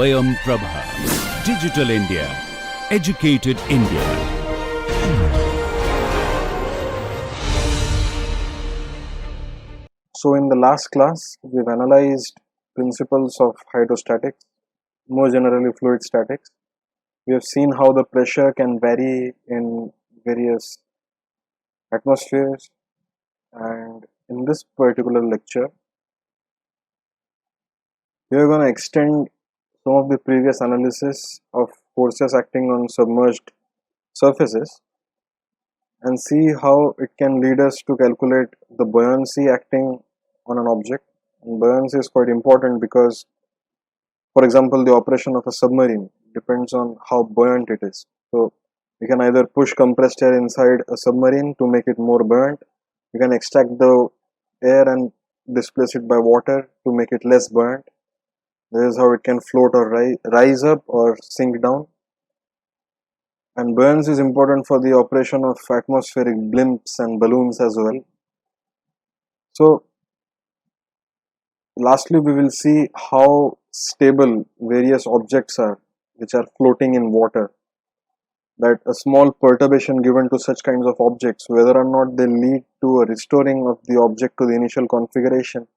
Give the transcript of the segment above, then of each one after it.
Swayam Prabha. Digital India. Educated India. So in the last class, we've analyzed principles of hydrostatics, more generally fluid statics. We have seen how the pressure can vary in various atmospheres, and in this particular lecture, we are going to extend some of the previous analysis of forces acting on submerged surfaces and see how it can lead us to calculate the buoyancy acting on an object. And buoyancy is quite important because, for example, the operation of a submarine depends on how buoyant it is. So we can either push compressed air inside a submarine to make it more buoyant. We can extract the air and displace it by water to make it less buoyant. This is how it can float or rise up or sink down. And buoyancy is important for the operation of atmospheric blimps and balloons as well. So lastly, we will see how stable various objects are which are floating in water. That a small perturbation given to such kinds of objects, whether or not they lead to a restoring of the object to the initial configuration,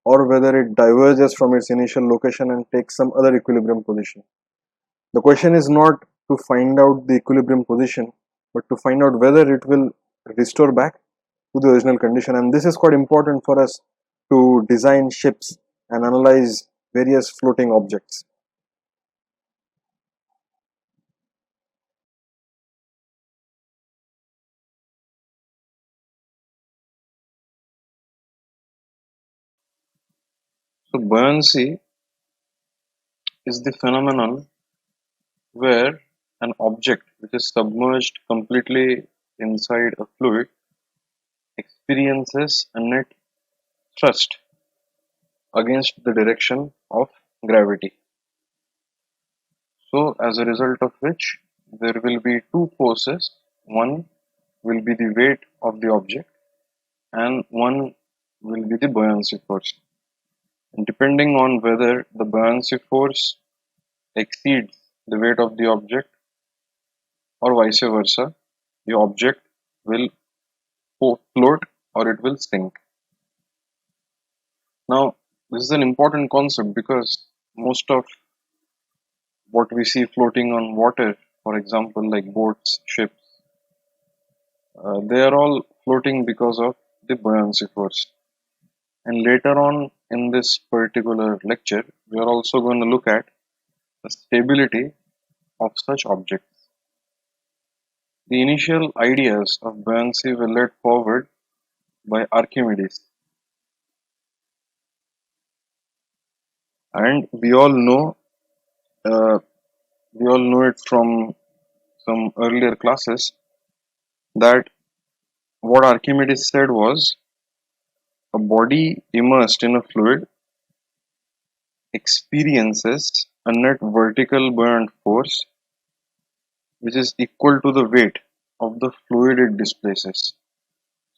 or whether it diverges from its initial location and takes some other equilibrium position. The question is not to find out the equilibrium position, but to find out whether it will restore back to the original condition. And this is quite important for us to design ships and analyze various floating objects. So buoyancy is the phenomenon where an object which is submerged completely inside a fluid experiences a net thrust against the direction of gravity. So as a result of which there will be two forces. One will be the weight of the object and one will be the buoyancy force. And depending on whether the buoyancy force exceeds the weight of the object or vice versa, the object will float or it will sink. Now, this is an important concept because most of what we see floating on water, for example, like boats, ships, they are all floating because of the buoyancy force. And later on in this particular lecture, we are also going to look at the stability of such objects. The initial ideas of buoyancy were led forward by Archimedes. And we all know it from some earlier classes that what Archimedes said was a body immersed in a fluid experiences a net vertical buoyant force which is equal to the weight of the fluid it displaces.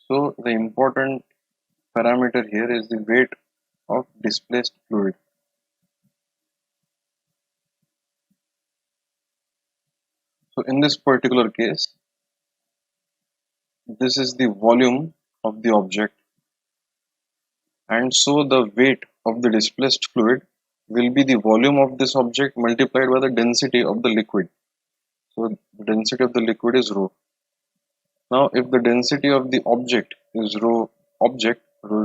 So the important parameter here is the weight of displaced fluid. So in this particular case, this is the volume of the object, and so the weight of the displaced fluid will be the volume of this object multiplied by the density of the liquid. So the density of the liquid is rho. Now if the density of the object is rho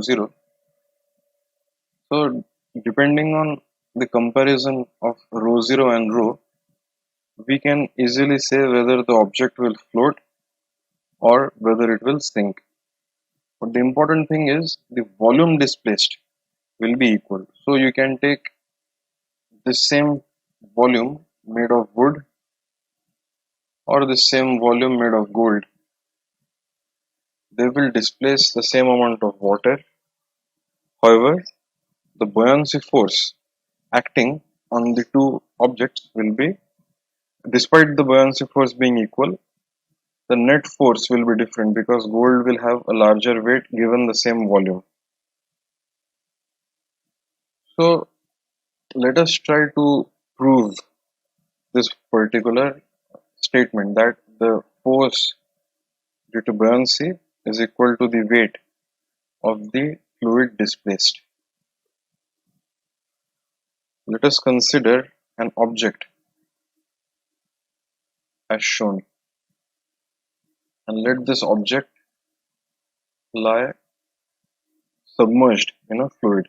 0, so depending on the comparison of rho 0 and rho, we can easily say whether the object will float or whether it will sink. But the important thing is the volume displaced will be equal. So you can take the same volume made of wood or the same volume made of gold. They will displace the same amount of water. However, the buoyancy force acting on the two objects will be, despite the buoyancy force being equal, the net force will be different because gold will have a larger weight given the same volume. So let us try to prove this particular statement that the force due to buoyancy is equal to the weight of the fluid displaced. Let us consider an object as shown, and let this object lie submerged in a fluid.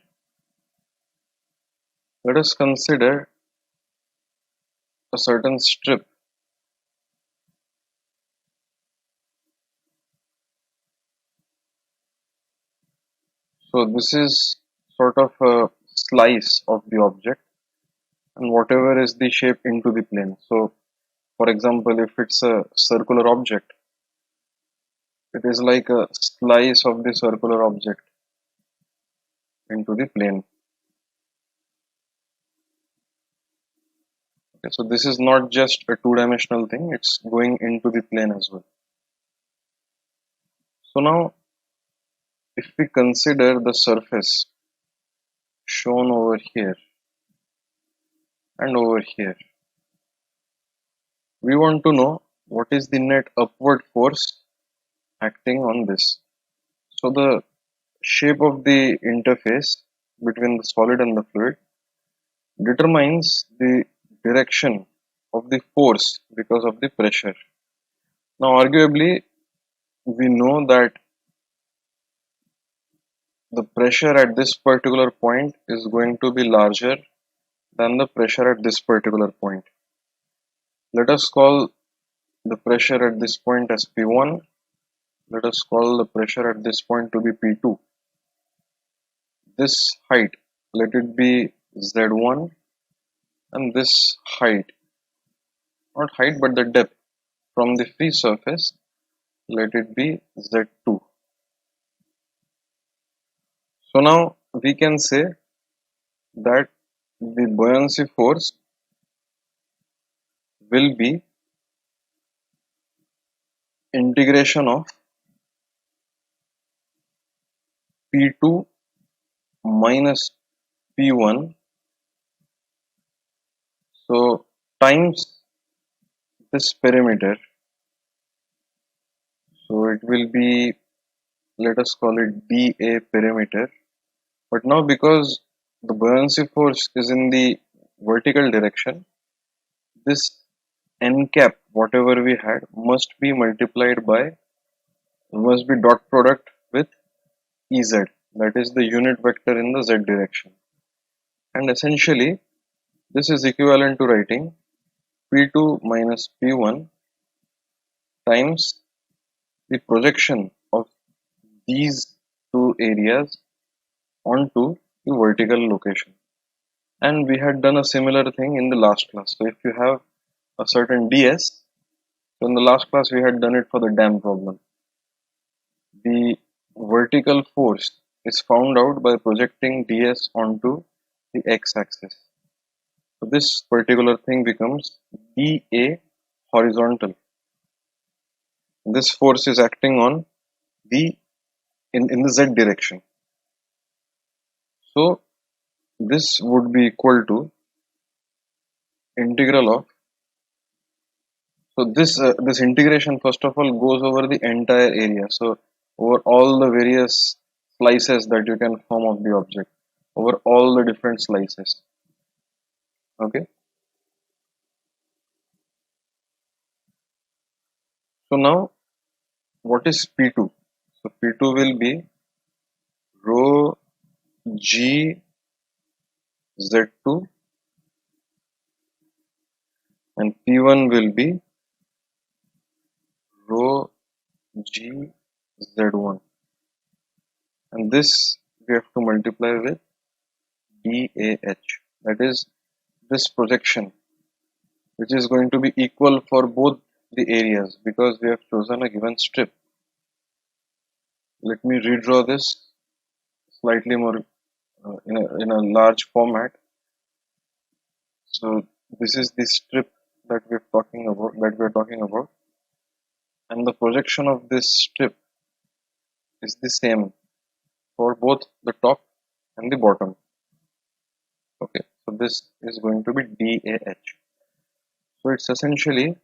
Let us consider a certain strip so this is sort of a slice of the object, and whatever is the shape into the plane. So for example, if it's a circular object, it is like a slice of the circular object into the plane. Okay, so this is not just a two-dimensional thing, it's going into the plane as well. So now if we consider the surface shown over here and over here, we want to know what is the net upward force acting on this. So the shape of the interface between the solid and the fluid determines the direction of the force because of the pressure. Now arguably we know that the pressure at this particular point is going to be larger than the pressure at this particular point. Let us call the pressure at this point as P1. Let us call the pressure at this point to be P2. This height, let it be Z1, and this height, not height but the depth from the free surface, let it be Z2. So now we can say that the buoyancy force will be integration of P2 minus P1, so times this perimeter, so it will be, let us call it dA perimeter. But now because the buoyancy force is in the vertical direction, this n cap whatever we had must be multiplied by, must be dot product with Ez, that is the unit vector in the z direction, and essentially this is equivalent to writing P2 minus P1 times the projection of these two areas onto the vertical location. And we had done a similar thing in the last class. So if you have a certain ds, so in the last class we had done it for the dam problem. The vertical force is found out by projecting ds onto the x-axis. So this particular thing becomes dA horizontal. This force is acting on the in the z direction. So this would be equal to integral of, so this integration first of all goes over the entire area, so over all the various slices that you can form of the object, over all the different slices. Okay, so now what is P2? So P2 will be rho G Z2 and P1 will be rho G Z1, and this we have to multiply with DAH, that is this projection, which is going to be equal for both the areas because we have chosen a given strip. Let me redraw this slightly more in a large format. So this is the strip that we're talking about, and the projection of this strip is the same for both the top and the bottom. Okay, So this is going to be DAH. So it's essentially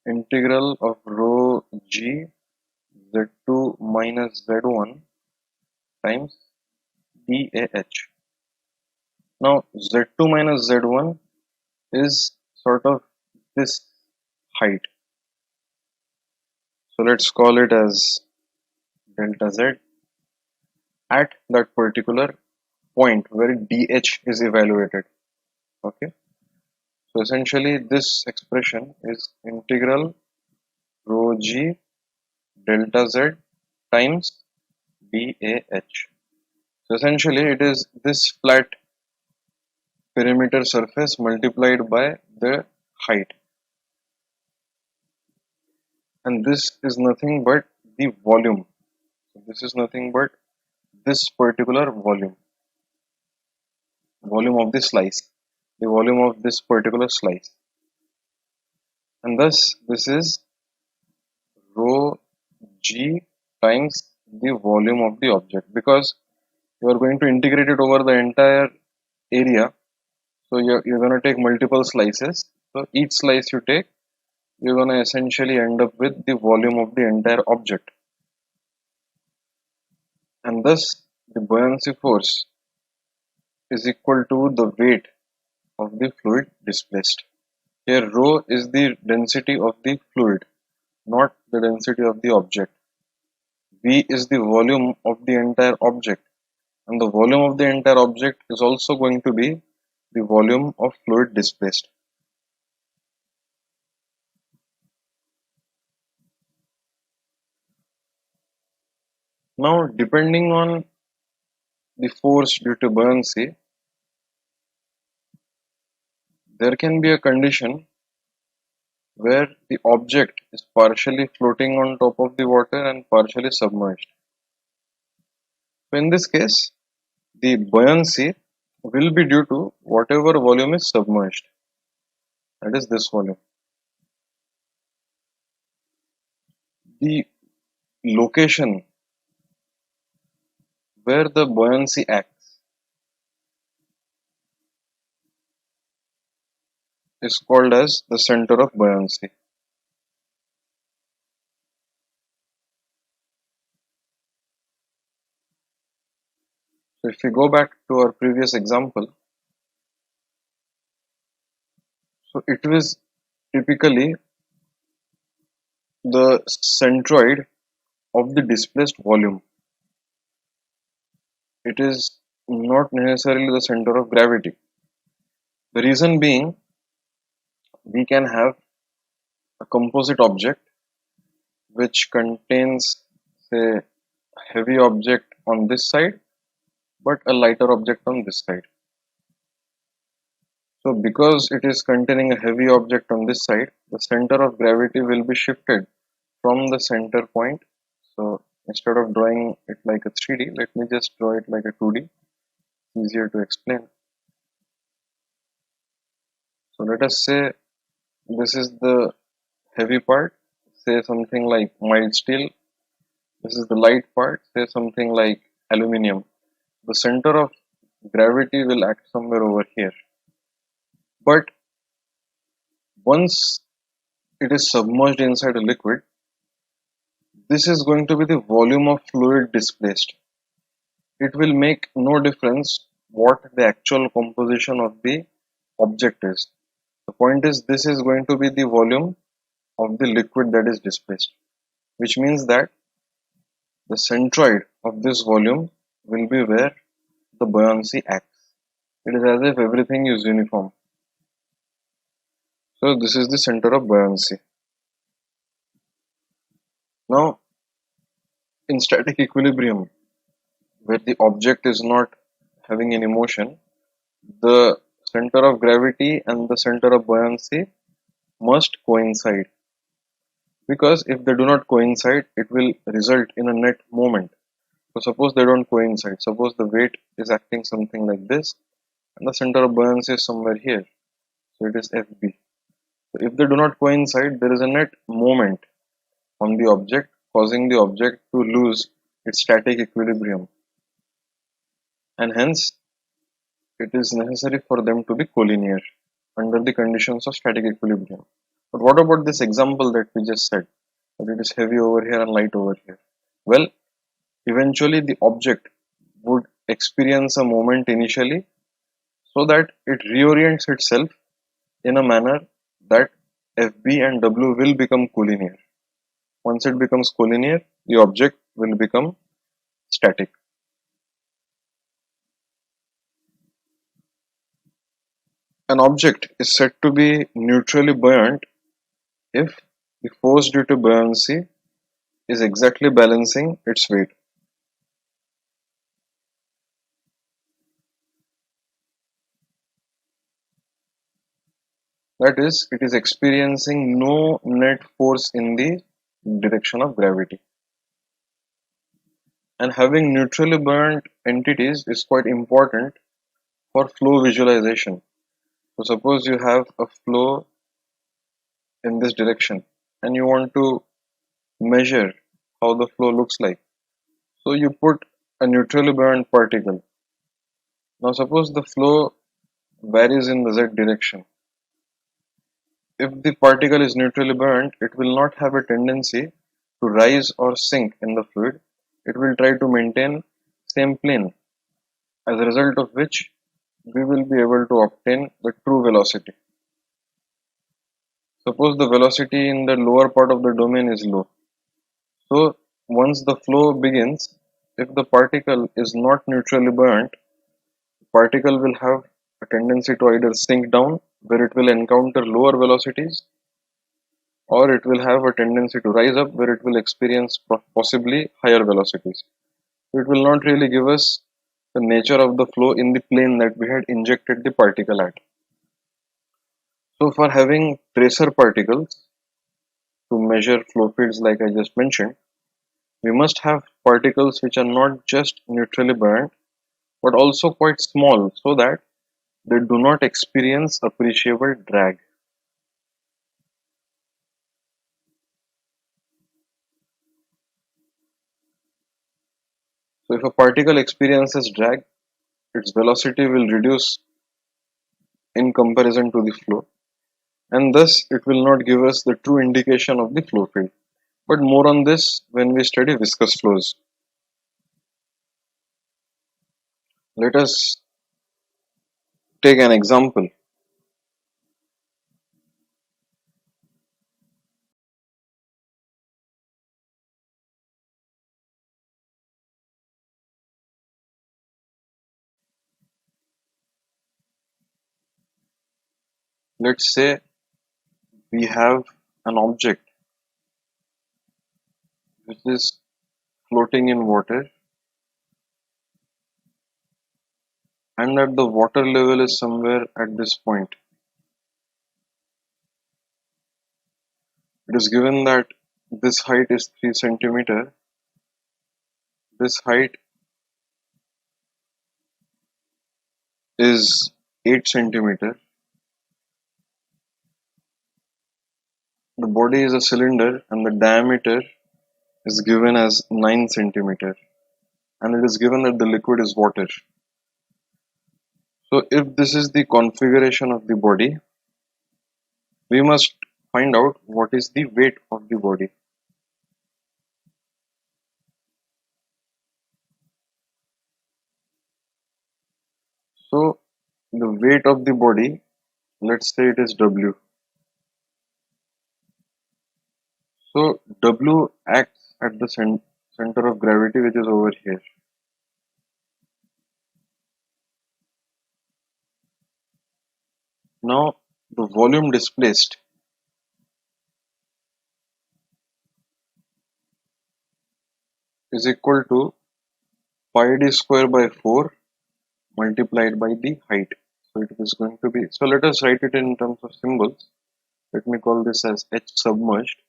integral of rho g z2 minus z1 times DAH. Now z2 minus z1 is sort of this height. So let's call it as delta z at that particular point where DH is evaluated. Okay. So essentially this expression is integral rho g delta z times DAH. So essentially it is this flat perimeter surface multiplied by the height, and this is nothing but the volume. So this is nothing but this particular volume of the slice, the volume of this particular slice, and thus this is rho g times the volume of the object, because you are going to integrate it over the entire area. So you're going to take multiple slices. So each slice you take, you're going to essentially end up with the volume of the entire object, and thus the buoyancy force is equal to the weight of the fluid displaced. Here rho is the density of the fluid, not the density of the object. V is the volume of the entire object, and the volume of the entire object is also going to be the volume of fluid displaced. Now, depending on the force due to buoyancy, there can be a condition where the object is partially floating on top of the water and partially submerged. So in this case, the buoyancy will be due to whatever volume is submerged, that is this volume. The location where the buoyancy acts is called as the center of buoyancy. So if we go back to our previous example, so it was typically the centroid of the displaced volume. It is not necessarily the center of gravity. The reason being, we can have a composite object which contains, say, a heavy object on this side but a lighter object on this side. So because it is containing a heavy object on this side, the center of gravity will be shifted from the center point. So instead of drawing it like a 3D, let me just draw it like a 2D, easier to explain. So let us say this is the heavy part, say something like mild steel. This is the light part, say something like aluminium. The center of gravity will act somewhere over here. But once it is submerged inside a liquid, this is going to be the volume of fluid displaced. It will make no difference what the actual composition of the object is. The point is, this is going to be the volume of the liquid that is displaced, which means that the centroid of this volume will be where the buoyancy acts. It is as if everything is uniform. So this is the center of buoyancy. Now, in static equilibrium, where the object is not having any motion, the center of gravity and the center of buoyancy must coincide, because if they do not coincide, it will result in a net moment. So suppose they don't coincide, suppose the weight is acting something like this and the center of buoyancy is somewhere here, so it is FB. So if they do not coincide, there is a net moment on the object, causing the object to lose its static equilibrium, and hence it is necessary for them to be collinear under the conditions of static equilibrium. But what about this example that we just said, that it is heavy over here and light over here? Well, eventually the object would experience a moment initially so that it reorients itself in a manner that FB and W will become collinear. Once it becomes collinear, the object will become static. An object is said to be neutrally buoyant if the force due to buoyancy is exactly balancing its weight. That is, it is experiencing no net force in the direction of gravity. And having neutrally buoyant entities is quite important for flow visualization. So suppose you have a flow in this direction and you want to measure how the flow looks like. So you put a neutrally buoyant particle. Now suppose the flow varies in the z direction. If the particle is neutrally buoyant, it will not have a tendency to rise or sink in the fluid. It will try to maintain same plane, as a result of which we will be able to obtain the true velocity. Suppose the velocity in the lower part of the domain is low. So once the flow begins, if the particle is not neutrally buoyant, the particle will have a tendency to either sink down, where it will encounter lower velocities, or it will have a tendency to rise up, where it will experience possibly higher velocities. So it will not really give us the nature of the flow in the plane that we had injected the particle at. So for having tracer particles to measure flow fields like I just mentioned, we must have particles which are not just neutrally buoyant but also quite small, so that they do not experience appreciable drag. So if a particle experiences drag, its velocity will reduce in comparison to the flow, and thus it will not give us the true indication of the flow field. But more on this when we study viscous flows. Let us take an example. Let's say we have an object which is floating in water, and that the water level is somewhere at this point. It is given that this height is 3 centimeter, this height is 8 centimeter, the body is a cylinder and the diameter is given as 9 centimeter, and it is given that the liquid is water. So if this is the configuration of the body, we must find out what is the weight of the body. So the weight of the body, let's say it is W. So W acts at the center of gravity, which is over here. Now the volume displaced is equal to pi d square by 4 multiplied by the height. So it is going to be, so let us write it in terms of symbols. Let me call this as H submerged.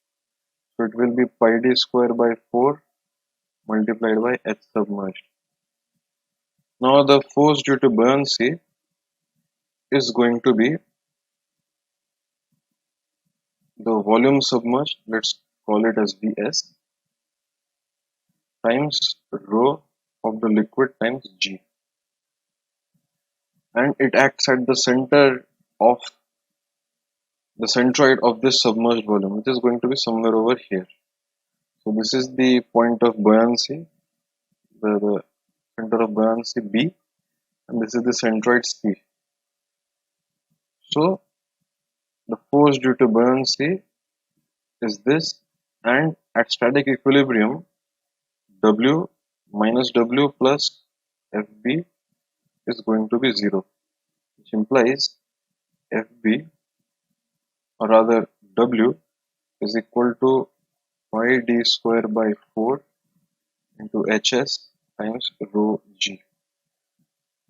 So it will be pi d square by 4 multiplied by H submerged. Now the force due to buoyancy is going to be the volume submerged, let's call it as Vs, times rho of the liquid times G. and it acts at the center of the centroid of this submerged volume, which is going to be somewhere over here. So this is the point of buoyancy, the center of buoyancy B, and this is the centroid C. So the force due to buoyancy is this, and at static equilibrium, W minus W plus FB is going to be 0, which implies FB, or rather W, is equal to pi d square by 4 into Hs times rho g.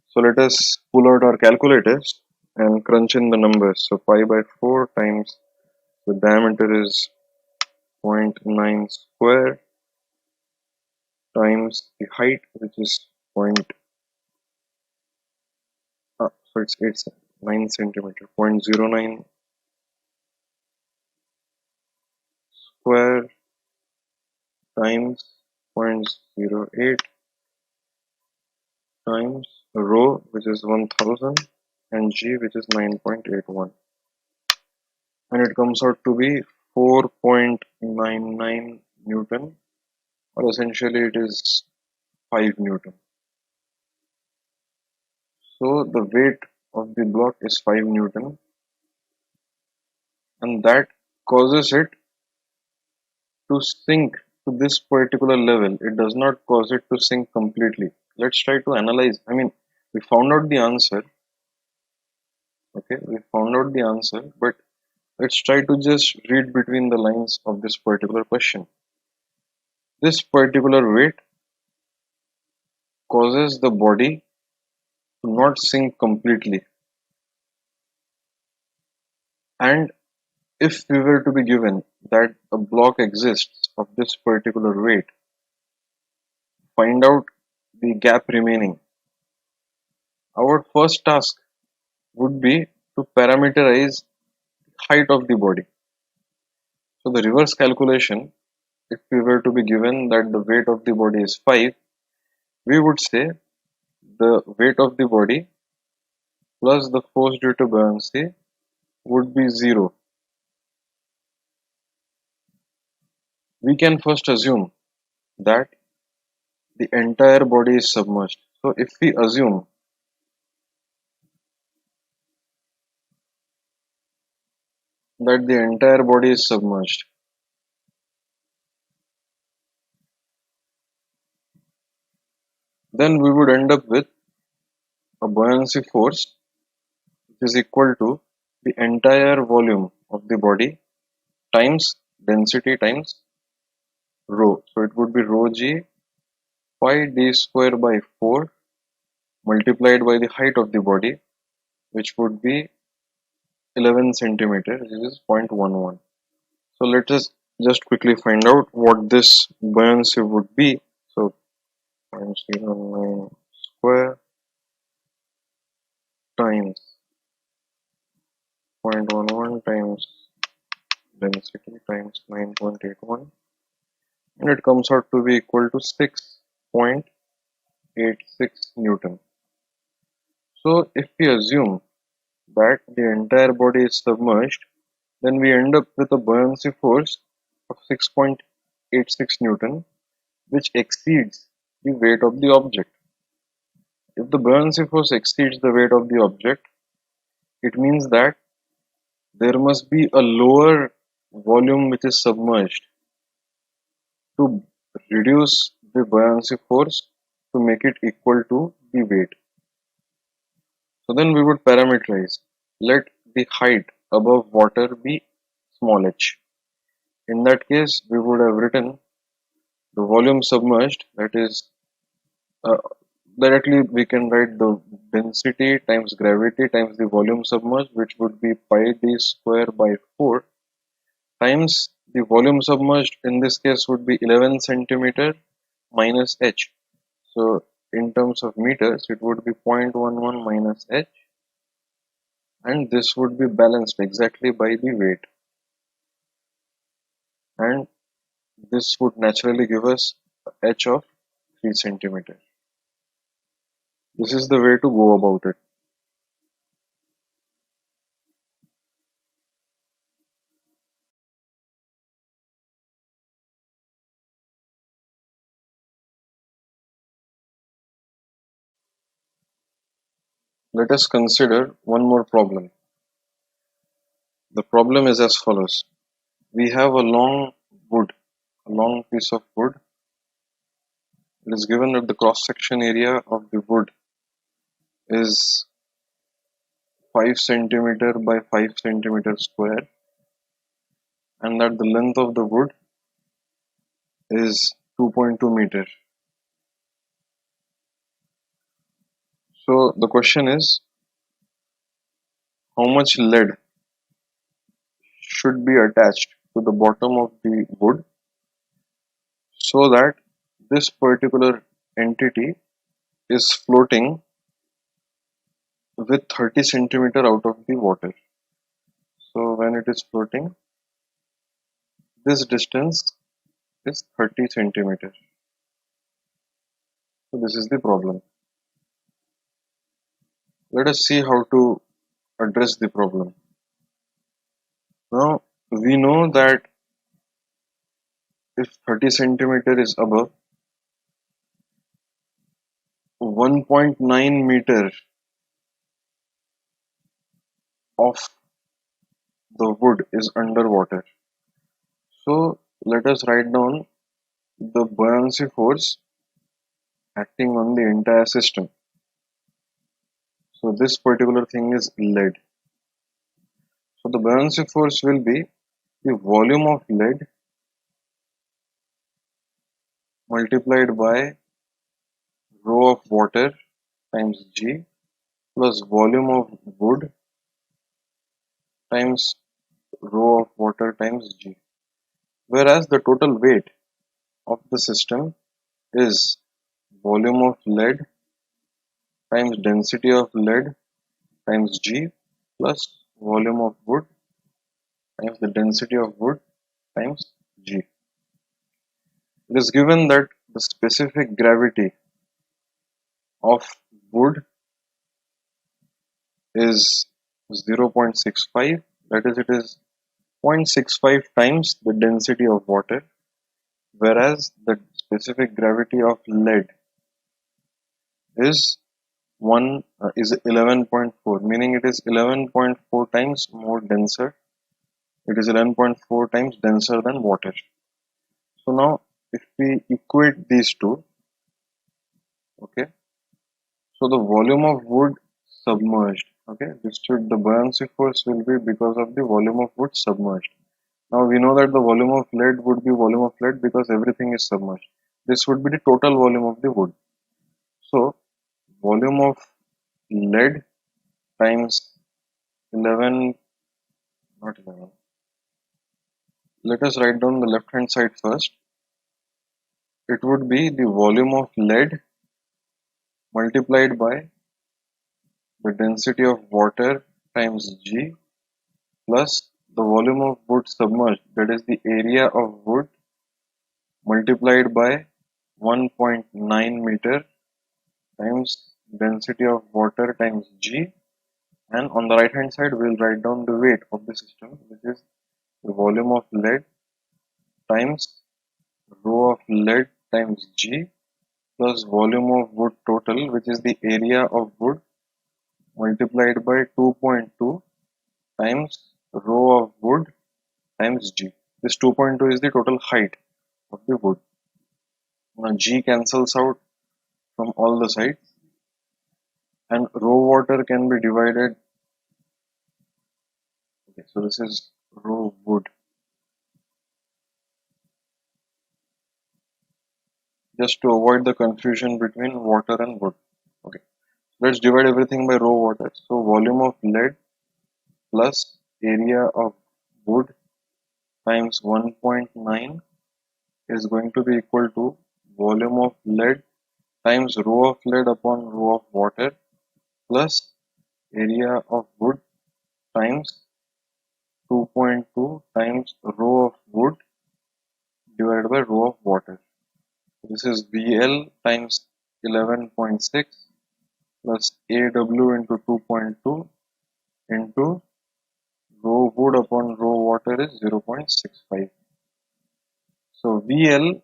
So let us pull out our calculators and crunch in the numbers. So pi by 4 times the diameter is 0.9 square times the height, which is it's 9 centimeter, 0.09 square times 0.08 times rho, which is 1000, and g, which is 9.81, and it comes out to be 4.99 Newton, or essentially it is 5 Newton. So the weight of the block is 5 Newton, and that causes it to sink to this particular level. It does not cause it to sink completely. Let's try to analyze. We found out the answer. Okay, we found out the answer, but let's try to just read between the lines of this particular question. This particular weight causes the body to not sink completely. And if we were to be given that a block exists of this particular weight, find out the gap remaining. Our first task would be to parameterize the height of the body. So the reverse calculation, if we were to be given that the weight of the body is 5, we would say the weight of the body plus the force due to buoyancy would be 0. We can first assume that the entire body is submerged. So if we assume that the entire body is submerged, then we would end up with a buoyancy force which is equal to the entire volume of the body times density times rho. So it would be rho g pi d square by 4 multiplied by the height of the body, which would be 11 centimeter, which is 0.11. So let us just quickly find out what this buoyancy would be. So 0.09 square times 0.11 times density times 9.81, and it comes out to be equal to 6.86 Newton. So if we assume that the entire body is submerged, then we end up with a buoyancy force of 6.86 Newton, which exceeds the weight of the object. If the buoyancy force exceeds the weight of the object, it means that there must be a lower volume which is submerged to reduce the buoyancy force to make it equal to the weight. So then we would parameterize. Let the height above water be small h. In that case, we would have written the volume submerged, that is, directly we can write the density times gravity times the volume submerged, which would be pi d square by 4 times the volume submerged in this case would be 11 centimeter minus h. So in terms of meters, it would be 0.11 minus h, and this would be balanced exactly by the weight, and this would naturally give us h of 3 centimeter. This is the way to go about it. Let us consider one more problem. The problem is as follows. We have a long piece of wood. It is given that the cross-section area of the wood is 5 centimeter by 5 centimeter square, and that the length of the wood is 2.2 meter. So the question is, how much lead should be attached to the bottom of the wood so that this particular entity is floating with 30 centimeter out of the water. So when it is floating, this distance is 30 centimeter. So this is the problem. Let us see how to address the problem. Now we know that if 30 centimeter is above, 1.9 meter of the wood is underwater. So let us write down the buoyancy force acting on the entire system. So this particular thing is lead. So the buoyancy force will be the volume of lead multiplied by rho of water times G plus volume of wood times rho of water times G. Whereas the total weight of the system is volume of lead times density of lead times G plus volume of wood times the density of wood times G. It is given that the specific gravity of wood is 0.65, that is, it is 0.65 times the density of water, whereas the specific gravity of lead is 11.4, meaning it is 11.4 times more denser. It is 11.4 times denser than water. So now if we equate these two, okay, so the volume of wood submerged, okay, the buoyancy force will be because of the volume of wood submerged. Now we know that the volume of lead would be volume of lead because everything is submerged. This would be the total volume of the wood. So volume of lead times 11, not 11. Let us write down the left hand side first. It would be the volume of lead multiplied by the density of water times G plus the volume of wood submerged, that is the area of wood multiplied by 1.9 meter times density of water times G, and on the right hand side we will write down the weight of the system, which is the volume of lead times rho of lead times G plus volume of wood total, which is the area of wood multiplied by 2.2 times rho of wood times G. This 2.2 is the total height of the wood. Now G cancels out from all the sides, and rho water can be divided. Okay, so this is rho wood. Just to avoid the confusion between water and wood. Okay, let's divide everything by rho water. So volume of lead plus area of wood times 1.9 is going to be equal to volume of lead times rho of lead upon rho of water plus area of wood times 2.2 times rho of wood divided by rho of water. This is VL times 11.6 plus AW into 2.2 into rho wood upon rho water is 0.65. So VL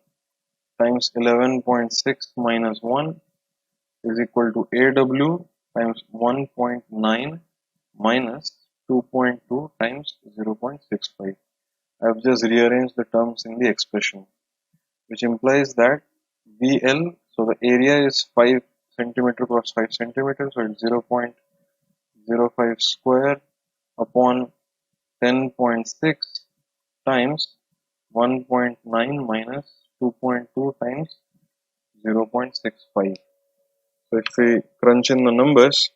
times 11.6 minus 1 is equal to AW times 1.9 minus 2.2 times 0.65. I have just rearranged the terms in the expression, which implies that VL, so the area is 5 centimeter cross 5 centimeters, so it's 0.05 square upon 10.6 times 1.9 minus 2.2 times 0.65. So if we crunch in the numbers,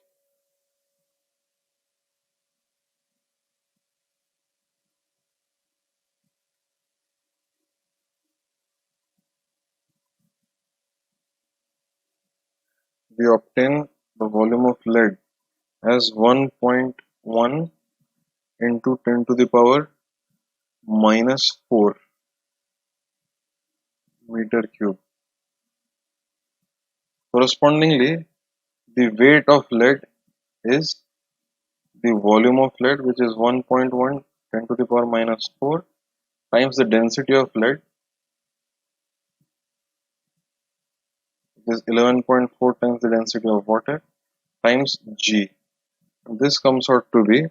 we obtain the volume of lead as 1.1 into 10 to the power minus 4 meter cube. Correspondingly, the weight of lead is the volume of lead, which is 1.1 10 to the power minus 4 times the density of lead, which is 11.4 times the density of water, times G. This comes out to be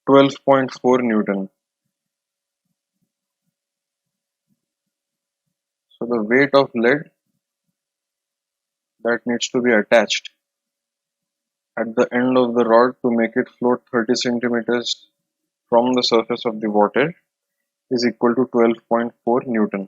12.4 Newton. So the weight of lead that needs to be attached at the end of the rod to make it float 30 centimeters from the surface of the water is equal to 12.4 Newton.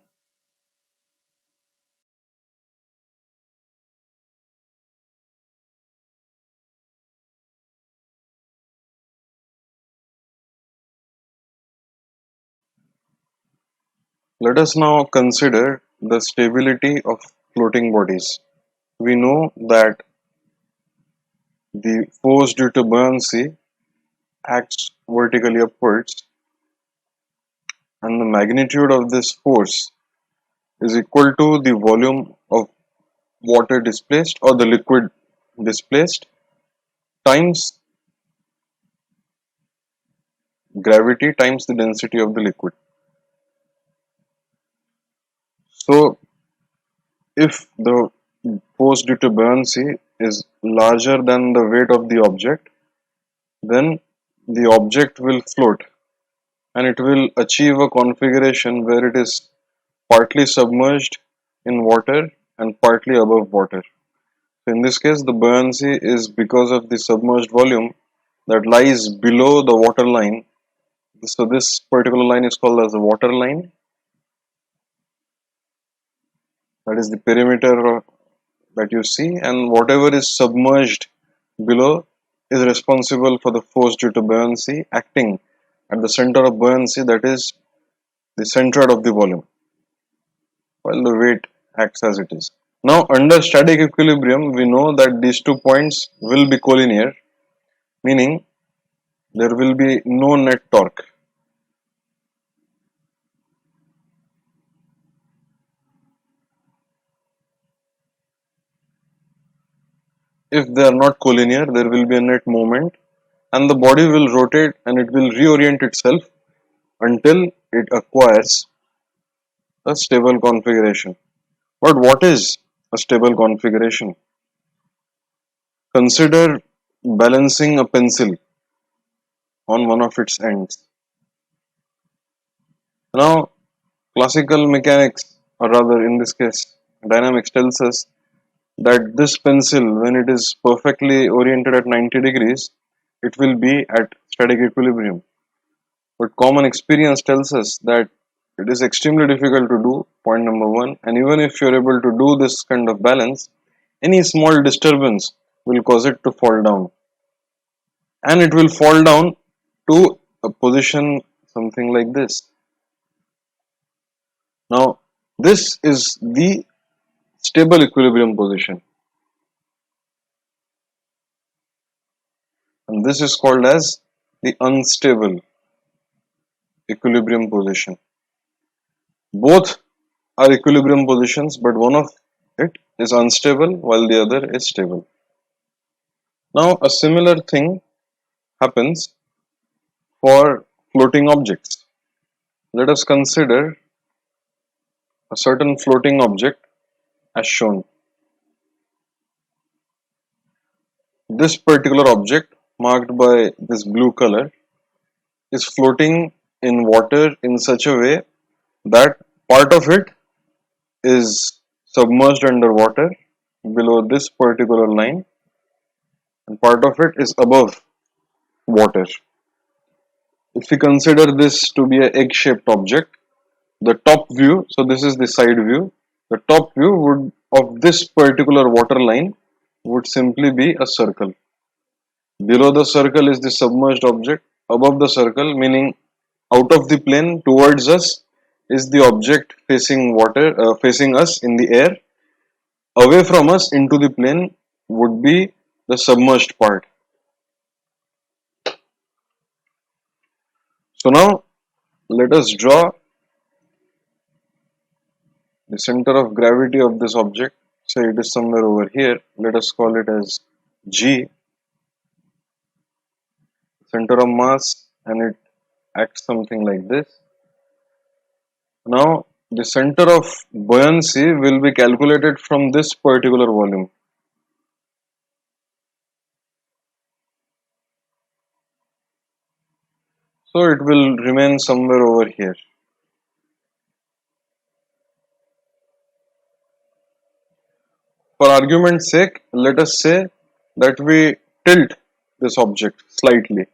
Let us now consider the stability of floating bodies. We know that the force due to buoyancy acts vertically upwards, and the magnitude of this force is equal to the volume of water displaced or the liquid displaced times gravity times the density of the liquid. So if the force due to buoyancy is larger than the weight of the object, then the object will float and it will achieve a configuration where it is partly submerged in water and partly above water. So in this case, the buoyancy is because of the submerged volume that lies below the water line. So this particular line is called as the water line. That is the perimeter that you see, and whatever is submerged below is responsible for the force due to buoyancy acting at the center of buoyancy, that is the centroid of the volume, while the weight acts as it is. Now under static equilibrium, we know that these 2 points will be collinear, meaning there will be no net torque. If they are not collinear, there will be a net moment and the body will rotate and it will reorient itself until it acquires a stable configuration. But what is a stable configuration? Consider balancing a pencil on one of its ends. Now, classical mechanics, or rather in this case, dynamics tells us that this pencil, when it is perfectly oriented at 90 degrees, it will be at static equilibrium. But common experience tells us that it is extremely difficult to do, point number one, and even if you are able to do this kind of balance, any small disturbance will cause it to fall down. And it will fall down to a position something like this. Now, this is the stable equilibrium position. And this is called as the unstable equilibrium position. Both are equilibrium positions, but one of it is unstable while the other is stable. Now, a similar thing happens for floating objects. Let us consider a certain floating object as shown. This particular object marked by this blue color is floating in water in such a way that part of it is submerged underwater below this particular line and part of it is above water. If we consider this to be an egg-shaped object, the top view, so this is the side view, the top view would of this particular water line would simply be a circle. Below the circle is the submerged object, above the circle, meaning out of the plane towards us, is the object facing water, facing us in the air. Away from us into the plane would be the submerged part. So now let us draw the center of gravity of this object. Say it is somewhere over here. Let us call it as G, center of mass, and it acts something like this. Now the center of buoyancy will be calculated from this particular volume. So it will remain somewhere over here. For argument's sake, let us say that we tilt this object slightly.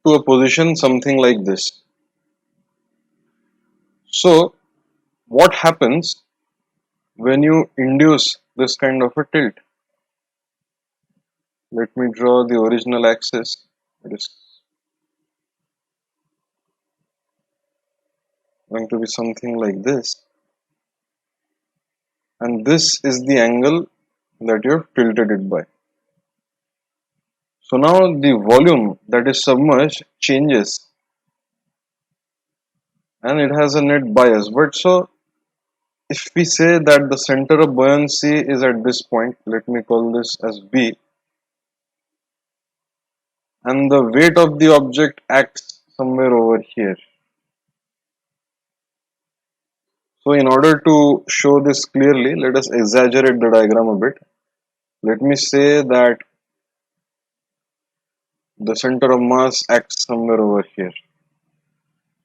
To a position something like this. So what happens when you induce this kind of a tilt? Let me draw the original axis. It is going to be something like this, and this is the angle that you have tilted it by. So now the volume that is submerged changes and it has a net bias. But so if we say that the center of buoyancy is at this point, let me call this as B, and the weight of the object acts somewhere over here. So in order to show this clearly, let us exaggerate the diagram a bit. Let me say that the center of mass acts somewhere over here.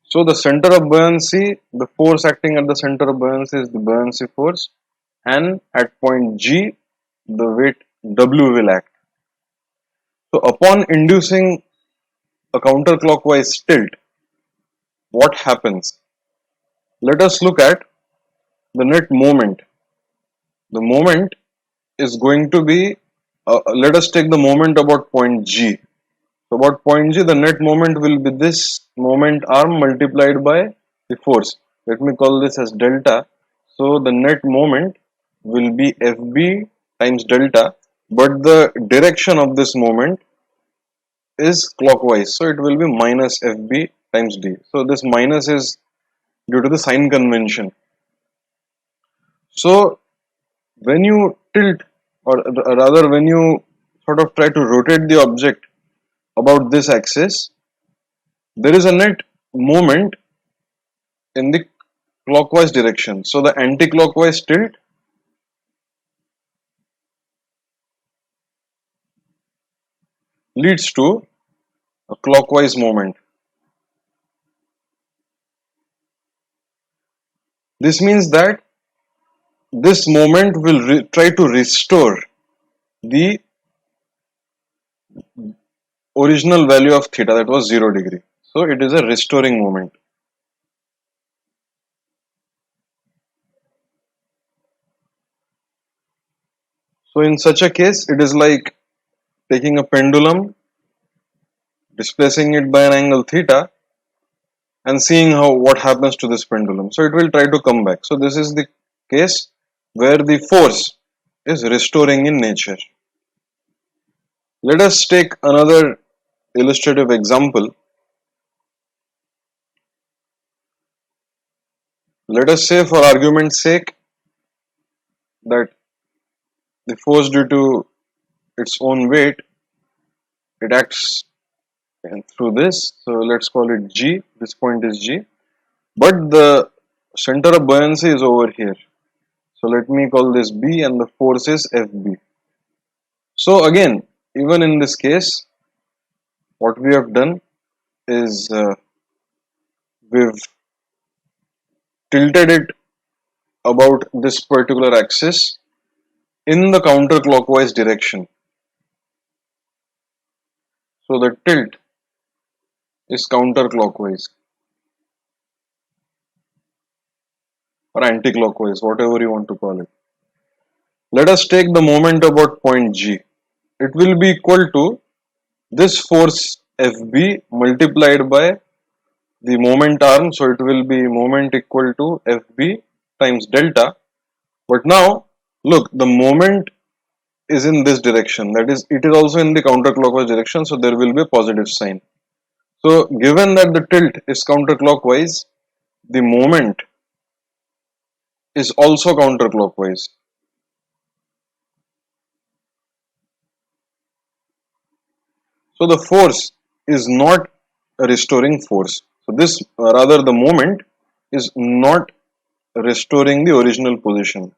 So the center of buoyancy, the force acting at the center of buoyancy is the buoyancy force, and at point G, the weight W will act. So upon inducing a counterclockwise tilt, what happens? Let us look at the net moment. The moment is going to be, let us take the moment about point G. So about point G, the net moment will be this moment arm multiplied by the force. Let me call this as delta. So the net moment will be Fb times delta, but the direction of this moment is clockwise. So it will be minus Fb times d. So this minus is due to the sign convention. So when you tilt, or rather when you sort of try to rotate the object about this axis, there is a net moment in the clockwise direction. So the anti-clockwise tilt leads to a clockwise moment. This means that this moment will try to restore the original value of theta, that was 0 degree. So it is a restoring moment. So in such a case, it is like taking a pendulum, displacing it by an angle theta, and seeing what happens to this pendulum. So it will try to come back. So this is the case where the force is restoring in nature. Let us take another illustrative example. Let us say, for argument's sake, that the force due to its own weight, it acts through this. So let's call it G. This point is G. But the center of buoyancy is over here. So let me call this B and the force is FB. So again, even in this case, what we have done is we've tilted it about this particular axis in the counterclockwise direction. So the tilt is counterclockwise or anti-clockwise, whatever you want to call it. Let us take the moment about point G. It will be equal to this force FB multiplied by the moment arm. So it will be moment equal to FB times delta. But now look, the moment is in this direction, that is, it is also in the counterclockwise direction, so there will be a positive sign. So given that the tilt is counterclockwise, the moment is also counterclockwise. So the force is not a restoring force. So this, rather the moment is not restoring the original position.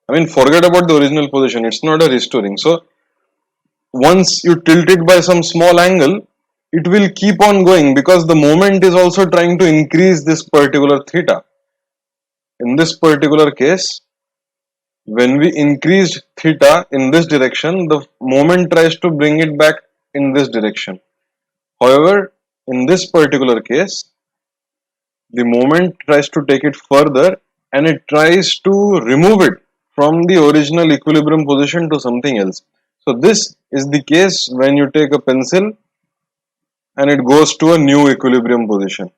I mean, forget about the original position, it's not a restoring. So once you tilt it by some small angle, it will keep on going because the moment is also trying to increase this particular theta. In this particular case, when we increased theta in this direction, the moment tries to bring it back in this direction. However, in this particular case, the moment tries to take it further and it tries to remove it from the original equilibrium position to something else. So this is the case when you take a pencil and it goes to a new equilibrium position.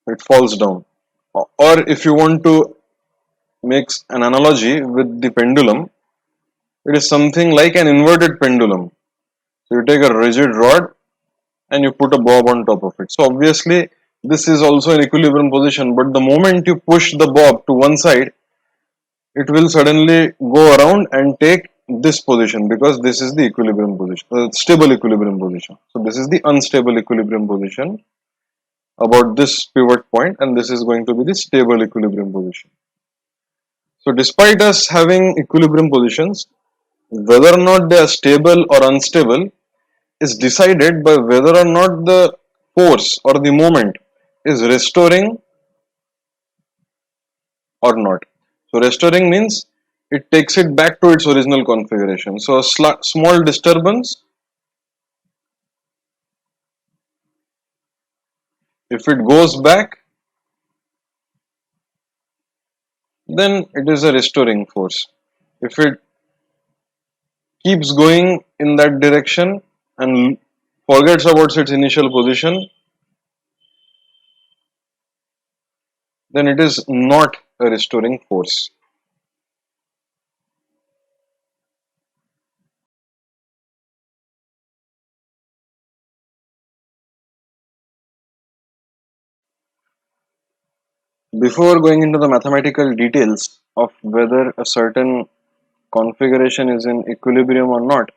It falls down. Or if you want to make an analogy with the pendulum, it is something like an inverted pendulum. So you take a rigid rod and you put a bob on top of it. So obviously this is also an equilibrium position, but the moment you push the bob to one side, it will suddenly go around and take this position because this is the equilibrium position, stable equilibrium position. So this is the unstable equilibrium position about this pivot point, and this is going to be the stable equilibrium position. So despite us having equilibrium positions, whether or not they are stable or unstable is decided by whether or not the force or the moment is restoring or not. So restoring means it takes it back to its original configuration. So a small disturbance, if it goes back, then it is a restoring force. If it keeps going in that direction and forgets about its initial position, then it is not a restoring force. Before going into the mathematical details of whether a certain configuration is in equilibrium or not,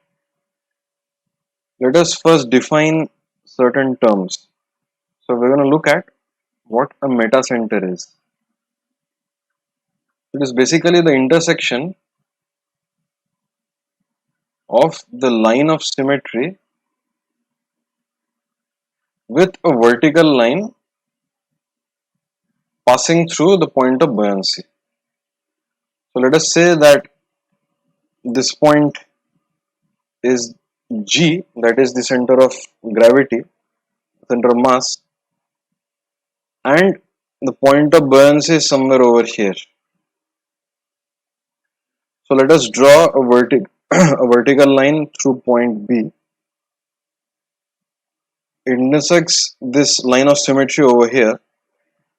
let us first define certain terms. So we're going to look at what a metacenter is. It is basically the intersection of the line of symmetry with a vertical line passing through the point of buoyancy. So let us say that this point is G, that is the center of gravity, center of mass, and the point of buoyancy is somewhere over here. So let us draw a a vertical line through point B. It intersects this line of symmetry over here,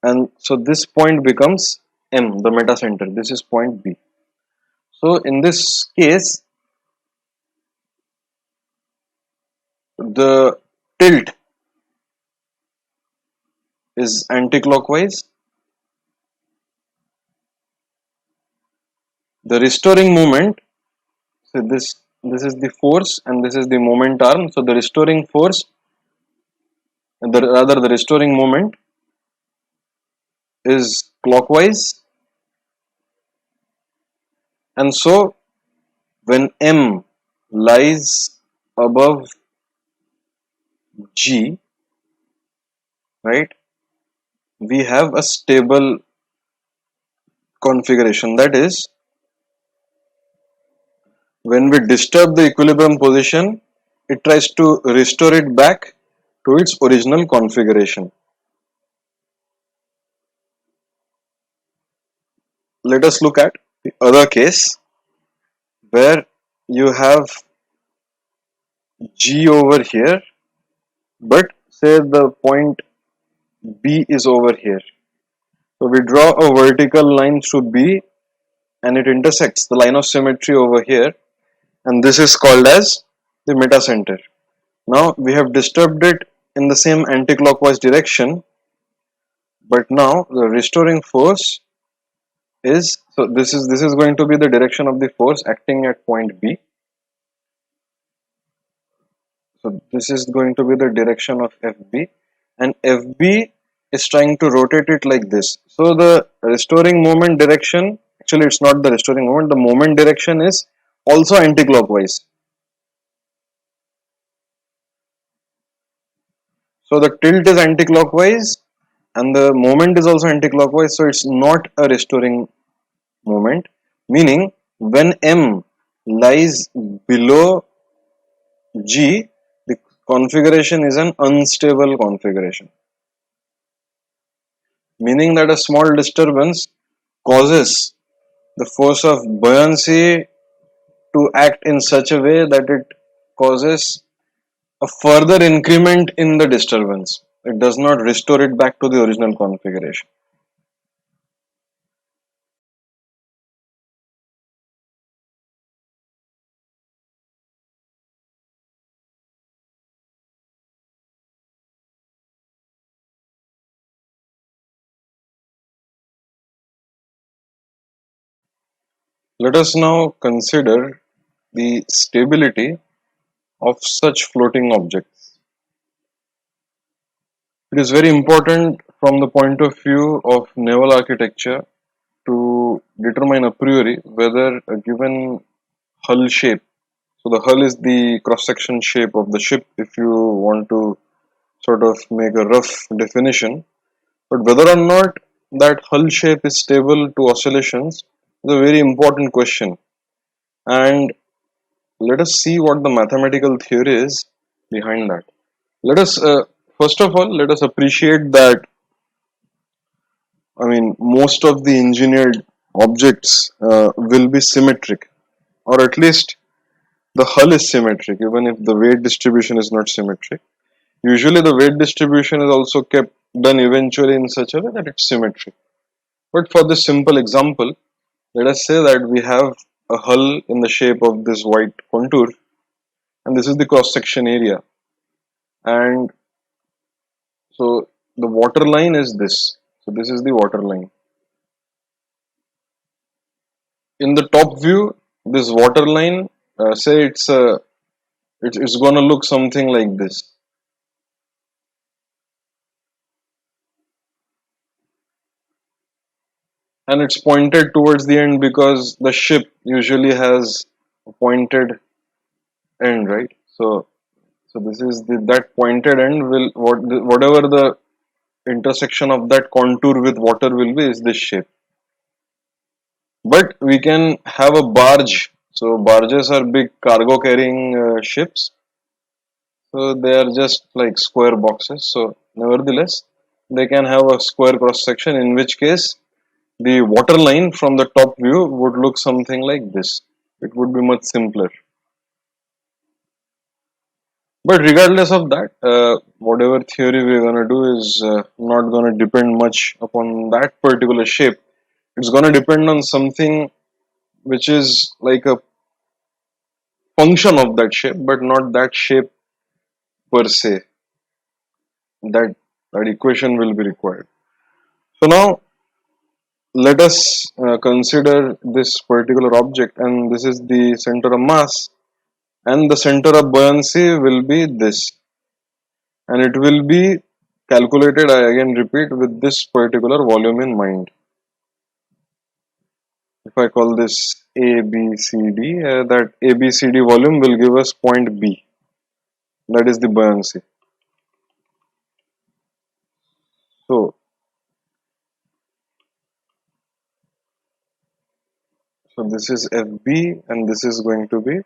and so this point becomes M, the metacenter. This is point B. So in this case, the tilt is anti-clockwise. The restoring moment, so this is the force and this is the moment arm. So the restoring force, the restoring moment is clockwise, and so when M lies above G, right, we have a stable configuration. That is, when we disturb the equilibrium position, it tries to restore it back to its original configuration. Let us look at the other case where you have G over here, but say the point B is over here. So we draw a vertical line through B and it intersects the line of symmetry over here, and this is called as the metacenter. Now we have disturbed it in the same anti-clockwise direction, but now the restoring force is, so this is going to be the direction of the force acting at point B. So this is going to be the direction of FB, and FB is trying to rotate it like this. So the restoring moment direction, actually it's not the restoring moment, the moment direction is also anti-clockwise. So the tilt is anti-clockwise and the moment is also anti-clockwise, so it's not a restoring moment, meaning when M lies below G, the configuration is an unstable configuration, meaning that a small disturbance causes the force of buoyancy to act in such a way that it causes a further increment in the disturbance. It does not restore it back to the original configuration. Let us now consider the stability of such floating objects. It is very important from the point of view of naval architecture to determine a priori whether a given hull shape, so the hull is the cross-section shape of the ship if you want to sort of make a rough definition, but whether or not that hull shape is stable to oscillations is a very important question. And let us see what the mathematical theory is behind that. Let us first of all let us appreciate that, I mean, most of the engineered objects will be symmetric, or at least the hull is symmetric, even if the weight distribution is not symmetric. Usually, the weight distribution is also kept done eventually in such a way that it's symmetric. But for this simple example, let us say that we have a hull in the shape of this white contour, and this is the cross section area. And so the water line is this. So this is the water line. In the top view, this water line, say it's going to look something like this. And it's pointed towards the end because the ship usually has a pointed end, right? So this is that pointed end will whatever the intersection of that contour with water will be is this shape. But we can have a barge. So barges are big cargo carrying ships. So they are just like square boxes. So nevertheless, they can have a square cross section, in which case the water line from the top view would look something like this. It would be much simpler. But regardless of that, whatever theory we're going to do is not going to depend much upon that particular shape. It's going to depend on something which is like a function of that shape, but not that shape per se. That equation will be required. So now let us consider this particular object, and this is the center of mass, and the center of buoyancy will be this, and it will be calculated, I again repeat, with this particular volume in mind. If I call this A, B, C, D, that A, B, C, D volume will give us point B, that is the buoyancy. So this is FB and this is going to be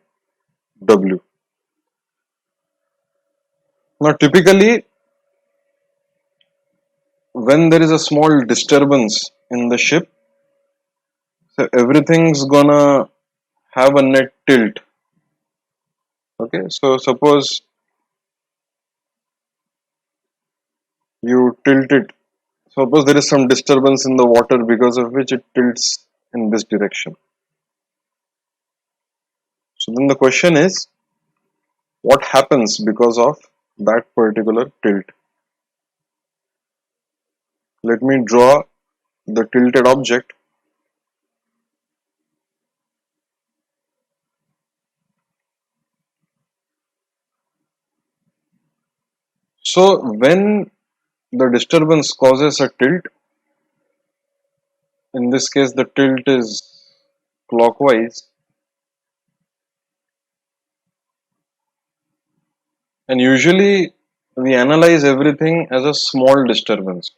W. Now typically when there is a small disturbance in the ship, so everything's gonna have a net tilt. Okay, so suppose you tilt it, suppose there is some disturbance in the water because of which it tilts in this direction. So then the question is, what happens because of that particular tilt? Let me draw the tilted object. So when the disturbance causes a tilt, in this case the tilt is clockwise, and usually we analyze everything as a small disturbance.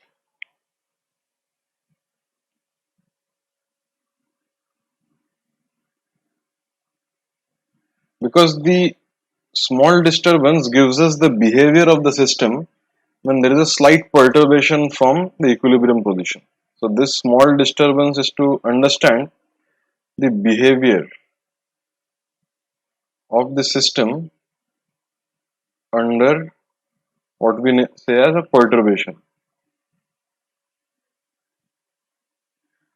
Because the small disturbance gives us the behavior of the system when there is a slight perturbation from the equilibrium position. So this small disturbance is to understand the behavior of the system under what we say as a perturbation.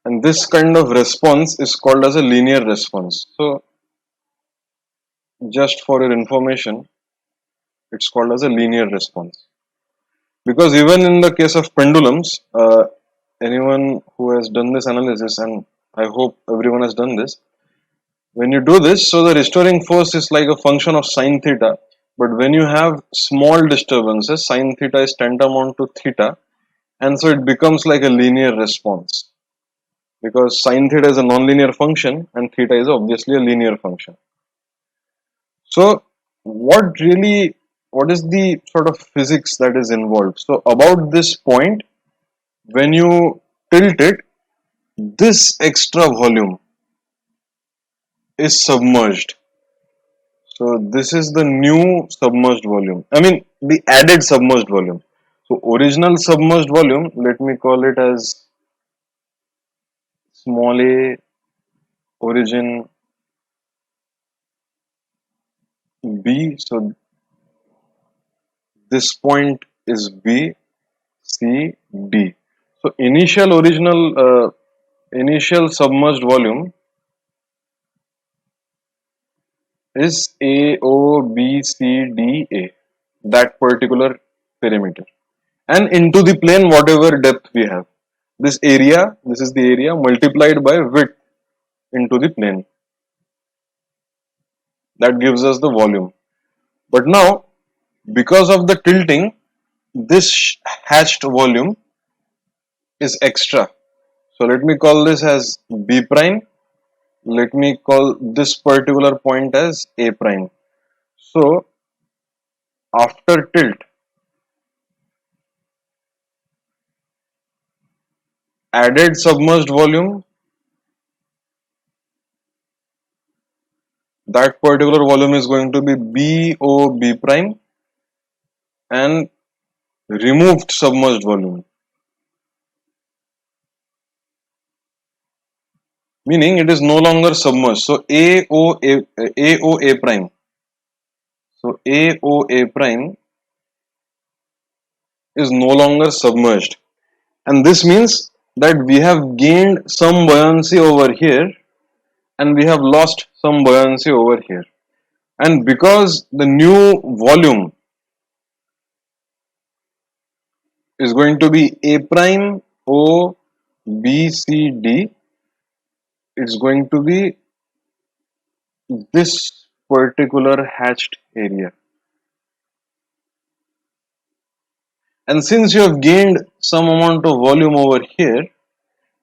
And this kind of response is called as a linear response. So just for your information, it's called as a linear response. Because even in the case of pendulums, anyone who has done this analysis, and I hope everyone has done this, when you do this, so the restoring force is like a function of sine theta, but when you have small disturbances, sine theta is tantamount to theta, and so it becomes like a linear response, because sine theta is a nonlinear function and theta is obviously a linear function. So what is the sort of physics that is involved? So about this point, when you tilt it, this extra volume is submerged. So this is the new submerged volume. I mean the added submerged volume. So original submerged volume, let me call it as small a origin B. So this point is B, C, D. So initial submerged volume is A, O, B, C, D, A, that particular perimeter, and into the plane whatever depth we have. This area, this is the area multiplied by width into the plane. That gives us the volume. But now, because of the tilting, this hatched volume is extra. So let me call this as B prime. Let me call this particular point as A prime. So after tilt, added submerged volume, that particular volume is going to be B prime, and removed submerged volume, meaning it is no longer submerged. So A prime. So A prime is no longer submerged, and this means that we have gained some buoyancy over here and we have lost some buoyancy over here. And because the new volume is going to be A prime O B C D. It's going to be this particular hatched area. And since you have gained some amount of volume over here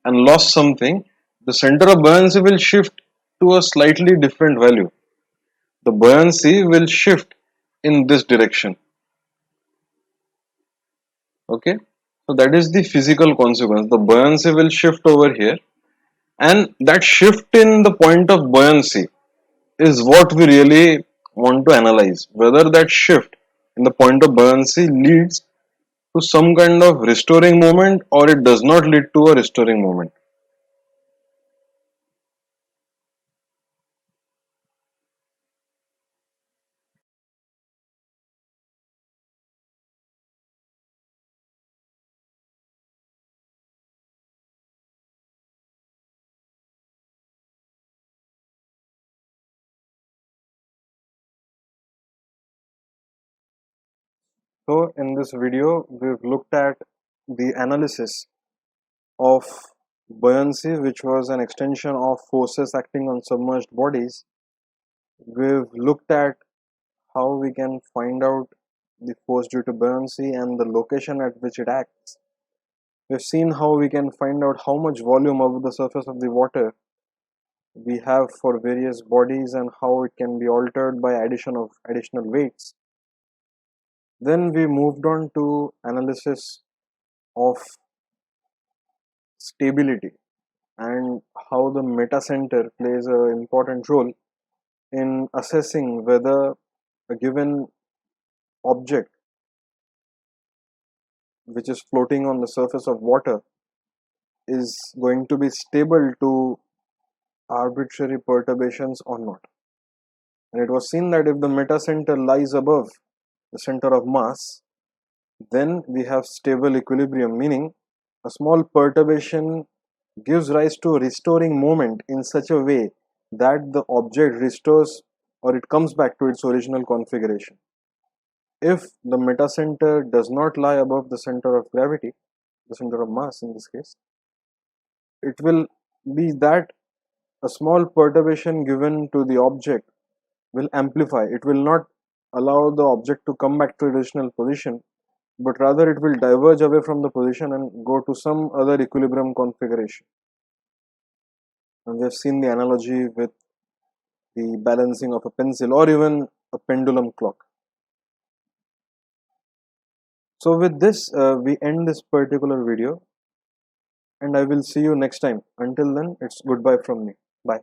and lost something, the center of buoyancy will shift to a slightly different value. The buoyancy will shift in this direction. Okay, so that is the physical consequence. The buoyancy will shift over here, and that shift in the point of buoyancy is what we really want to analyze, whether that shift in the point of buoyancy leads to some kind of restoring moment or it does not lead to a restoring moment. So in this video, we've looked at the analysis of buoyancy, which was an extension of forces acting on submerged bodies. We've looked at how we can find out the force due to buoyancy and the location at which it acts. We've seen how we can find out how much volume above the surface of the water we have for various bodies and how it can be altered by addition of additional weights. Then we moved on to analysis of stability and how the metacenter plays an important role in assessing whether a given object which is floating on the surface of water is going to be stable to arbitrary perturbations or not. And it was seen that if the metacenter lies above the center of mass, then we have stable equilibrium, meaning a small perturbation gives rise to a restoring moment in such a way that the object restores or it comes back to its original configuration. If the metacenter does not lie above the center of gravity, the center of mass in this case, it will be that a small perturbation given to the object will amplify. It will not allow the object to come back to its original position, but rather it will diverge away from the position and go to some other equilibrium configuration. And we have seen the analogy with the balancing of a pencil or even a pendulum clock. So with this, we end this particular video, and I will see you next time. Until then, it's goodbye from me. Bye.